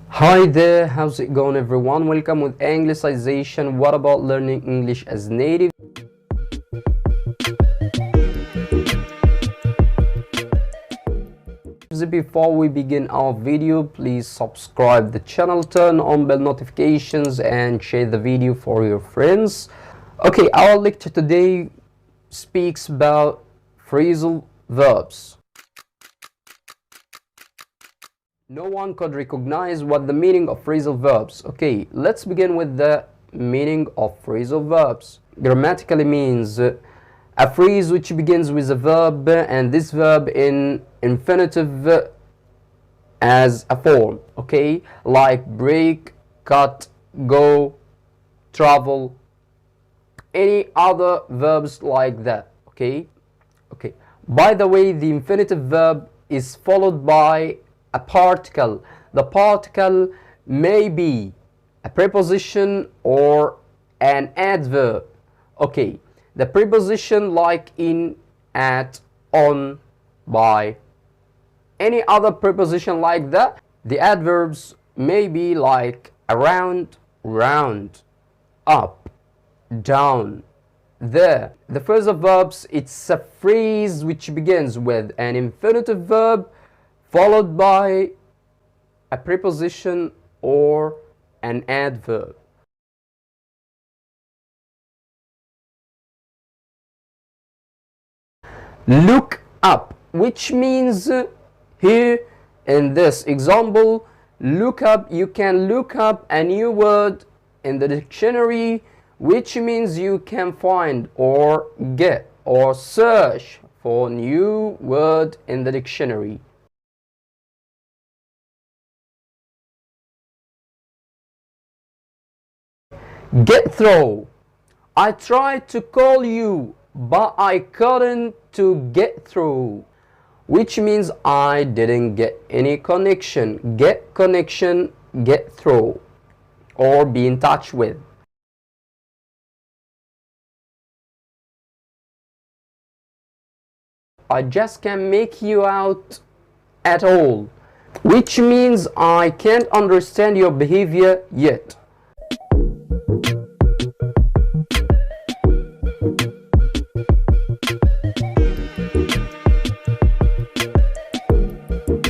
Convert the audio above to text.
Hi there, how's it going everyone? Welcome with Anglicization. What about learning English as native? Before we begin our video, please subscribe the channel, turn on bell notifications and share the video for your friends. Okay, our lecture today speaks about phrasal verbs. No one could recognize what the meaning of phrasal verbs. Okay, let's begin with the meaning of phrasal verbs. Grammatically means a phrase which begins with a verb and this verb in infinitive as a form. Okay, like break, cut, go, travel, any other verbs like that. Okay. By the way, the infinitive verb is followed by a particle. The particle may be a preposition or an adverb. Okay, the preposition like in, at, on, by, any other preposition like that. The adverbs may be like around, round, up, down, there. The phrasal verbs, it's a phrase which begins with an infinitive verb followed by a preposition or an adverb. Look up, which means here in this example, look up, you can look up a new word in the dictionary, which means you can find or get or search for new word in the dictionary. Get through. I tried to call you, but I couldn't to get through, which means I didn't get any connection. Get connection, get through, or be in touch with. I just can't make you out at all, which means I can't understand your behavior yet.